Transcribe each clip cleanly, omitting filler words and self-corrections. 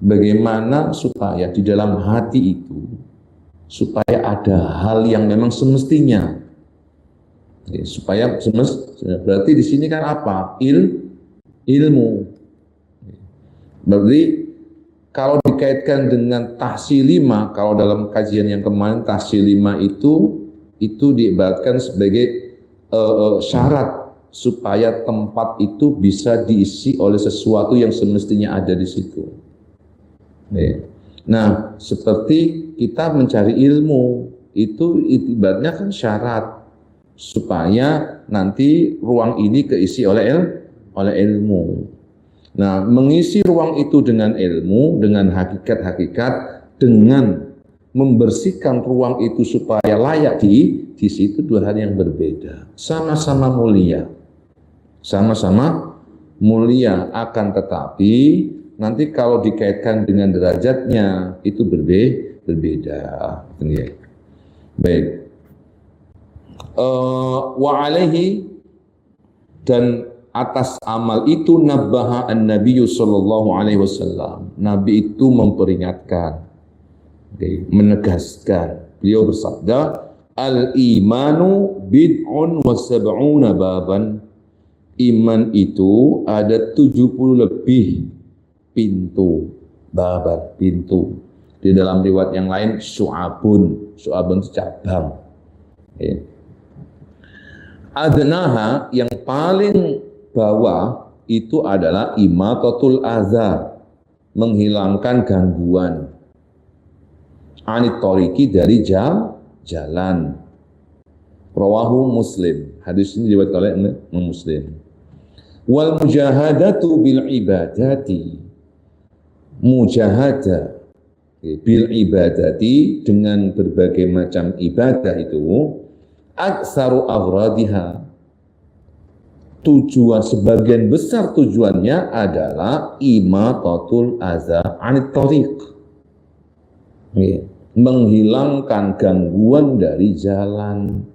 bagaimana supaya di dalam hati itu supaya ada hal yang memang semestinya. Supaya berarti di sini kan apa? Ilmu. Berarti kalau dikaitkan dengan tahsilima, kalau dalam kajian yang kemarin tahsilima itu diibaratkan sebagai syarat supaya tempat itu bisa diisi oleh sesuatu yang semestinya ada di situ. Nah, seperti kita mencari ilmu itu ibaratnya kan syarat supaya nanti ruang ini keisi oleh ilmu. Nah, mengisi ruang itu dengan ilmu, dengan hakikat-hakikat, dengan membersihkan ruang itu supaya layak di situ dua hal yang berbeda. Sama-sama mulia. Sama-sama mulia, akan tetapi nanti kalau dikaitkan dengan derajatnya itu berbeda. Baik. Wa alaihi, dan atas amal itu nabbaha an-nabiyyu sallallahu alaihi wasallam. Nabi itu memperingatkan, menegaskan. Beliau bersabda, al-imanu bid'un wa sab'una baban. Iman itu ada 70 lebih pintu, baban, pintu. Di dalam riwayat yang lain syu'abun. Syu'abun itu cabang. Adnaha, yang paling bawah itu adalah imatatul adza, menghilangkan gangguan, anit thoriqi, dari jalan. Rawahu Muslim. Hadis ini diriwayatkan oleh Muslim. Wal mujahadatu bil ibadati, mujahadah bil ibadati, dengan berbagai macam ibadah itu, aksaru aghradiha, tujuan, sebagian besar tujuannya adalah imatatul adza anit thoriq, menghilangkan gangguan dari jalan.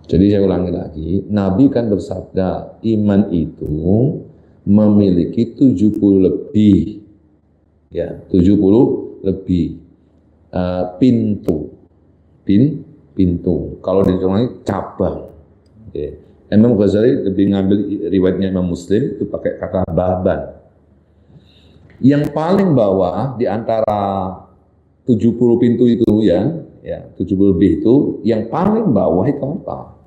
Jadi saya ulangi lagi, Nabi kan bersabda iman itu memiliki 70 lebih, ya 70 lebih pintu. Kalau dihitung cabang. Imam Ghazali lebih ngambil riwayatnya Imam Muslim, itu pakai kata baban. Yang paling bawah di antara 70 pintu itu ya 70 lebih itu, yang paling bawah itu apa?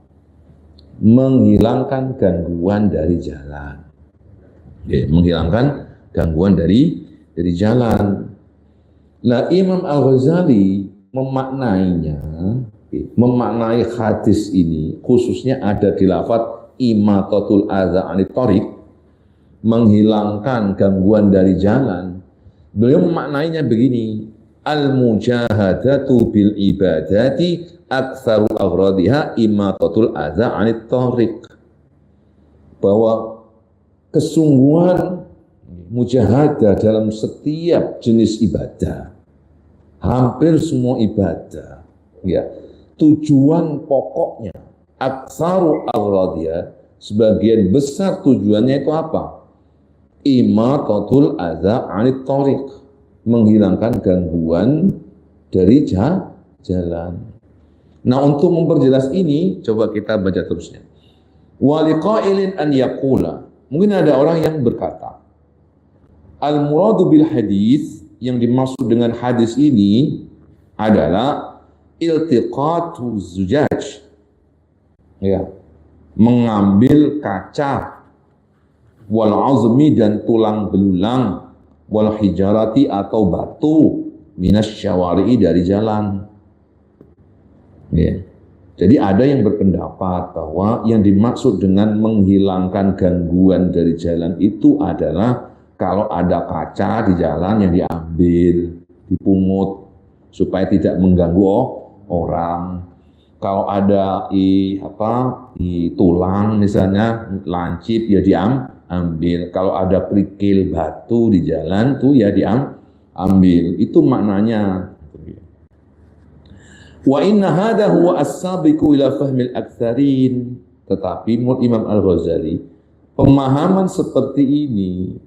Menghilangkan gangguan dari jalan. Menghilangkan gangguan dari jalan. Nah, Imam Al-Ghazali memaknai hadis ini, khususnya ada di lafadz imatatul adza anit thoriq, menghilangkan gangguan dari jalan. Beliau memaknainya begini, al-mujahadatu bil ibadati aktsaru aghradiha imatatul adza anit thoriq, bahwa kesungguhan mujahadah dalam setiap jenis ibadah, hampir semua ibadah, ya, tujuan pokoknya aktsaru aghradiha, sebagian besar tujuannya itu apa? Imatatul adza anit thoriq, menghilangkan gangguan dari jalan. Nah, untuk memperjelas ini, coba kita baca terusnya. Wa liqailin an yaqula, mungkin ada orang yang berkata, al-muradu bil hadis, yang dimaksud dengan hadis ini adalah iltiqatu zujaj, ya, mengambil kaca, wal azmi, dan tulang belulang, wal hijarati, atau batu, minas syawari'i, dari jalan. Ya. Jadi ada yang berpendapat bahwa yang dimaksud dengan menghilangkan gangguan dari jalan itu adalah kalau ada kaca di jalan yang diambil, dipungut supaya tidak mengganggu orang. Kalau ada tulang misalnya lancip, ya diambil. Kalau ada kerikil batu di jalan tuh ya diambil. Itu maknanya. Wa inna hadha huwa as-sabiqu ila fahmil aktsarin. Tetapi menurut Imam Al-Ghazali, pemahaman seperti ini,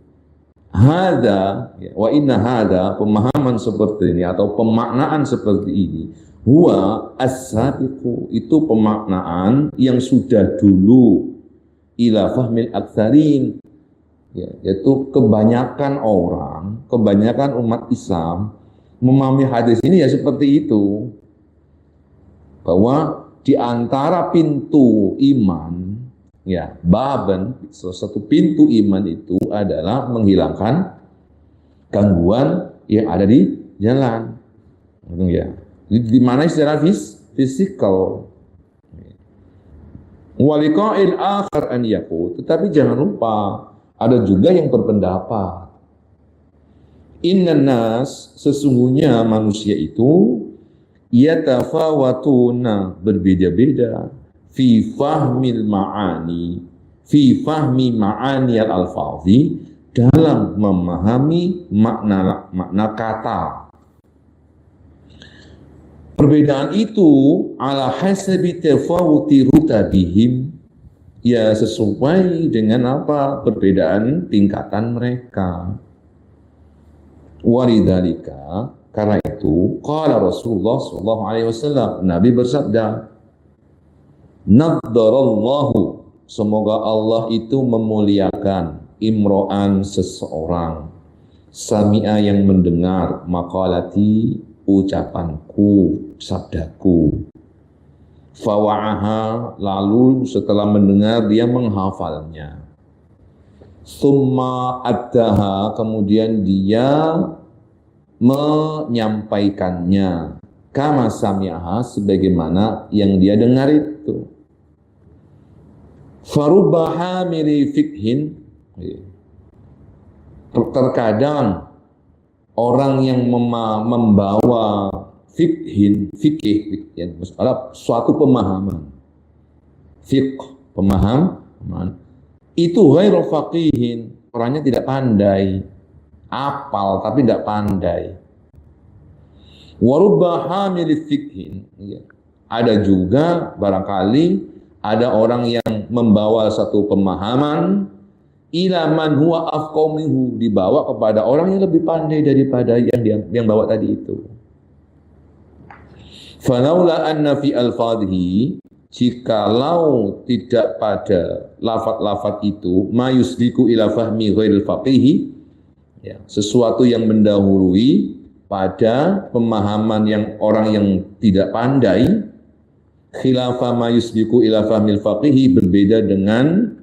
wa inna hada, pemahaman seperti ini atau pemaknaan seperti ini, huwa as-sabiqu, itu pemaknaan yang sudah dulu ila fahmil aktsarin, yaitu kebanyakan orang, kebanyakan umat Islam memahami hadis ini ya seperti itu, bahwa di antara pintu iman, ya, baban, salah satu pintu iman itu adalah menghilangkan gangguan yang ada di jalan. Ya. Di mana secara fisikal. Waliqa'il akhar an yaqul, tetapi jangan lupa ada juga yang berpendapat innan nas, sesungguhnya manusia itu yatafawatuna, berbeda-beda fi fahmil ma'ani, fi fahmi ma'ani al-alfazi, dalam memahami makna kata. Perbedaan itu ala hasabi tafawuti rutabihim, ya sesuai dengan apa perbedaan tingkatan mereka. Waridhalika, karena itu qala Rasulullah sallallahu alaihi wasallam, Nabi bersabda, naddarallahu, semoga Allah itu memuliakan imro'an, seseorang, sami'a, yang mendengar, maqalati, ucapanku, sabdaku, fawa'aha, lalu setelah mendengar dia menghafalnya, summa addaha, kemudian dia menyampaikannya, kama sami'aha, sebagaimana yang dia dengar itu. Farubba hamili fikhin, terkadang orang yang membawa fikih, suatu pemahaman, pemahaman itu ghairu faqihin, orangnya tidak pandai, apal tapi tidak pandai. Warubba hamili fikhin, ada juga barangkali ada orang yang membawa satu pemahaman ila man huwa afqahu minhu, dibawa kepada orang yang lebih pandai daripada yang bawa tadi itu. Falaula anna fi alfadhihi, jikalau tidak pada lafaz-lafaz itu ma yusbiku ila fahmi ghairil faqihi, ya, sesuatu yang mendahului pada pemahaman yang orang yang tidak pandai, khilafa ma yusbiku ila fahmil faqihi, berbeda dengan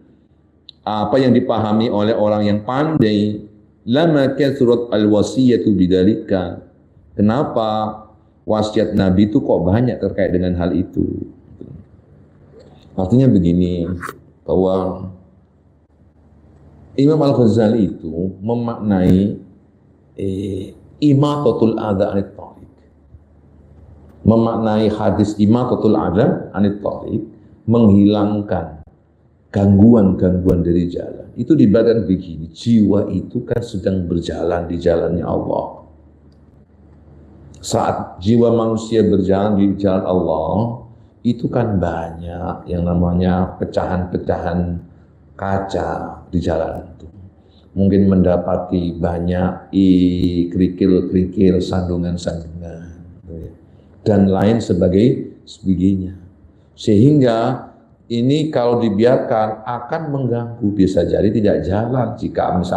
apa yang dipahami oleh orang yang pandai, lama kathrat alwasiyatu bidzalika, kenapa wasiat Nabi itu kok banyak terkait dengan hal itu. Artinya begini, bahwa Imam Al-Ghazali itu memaknai imatatul adha anit thariq, memaknai hadis imatatul adha anit thariq, menghilangkan gangguan-gangguan dari jalan. Itu dibadan begini, jiwa itu kan sedang berjalan di jalannya Allah. Saat jiwa manusia berjalan di jalan Allah, itu kan banyak yang namanya pecahan-pecahan kaca di jalan itu. Mungkin mendapati banyak kerikil-kerikil, sandungan-sandungan, dan lain sebagainya. Sehingga ini kalau dibiarkan akan mengganggu, bisa jadi tidak jalan jika misalnya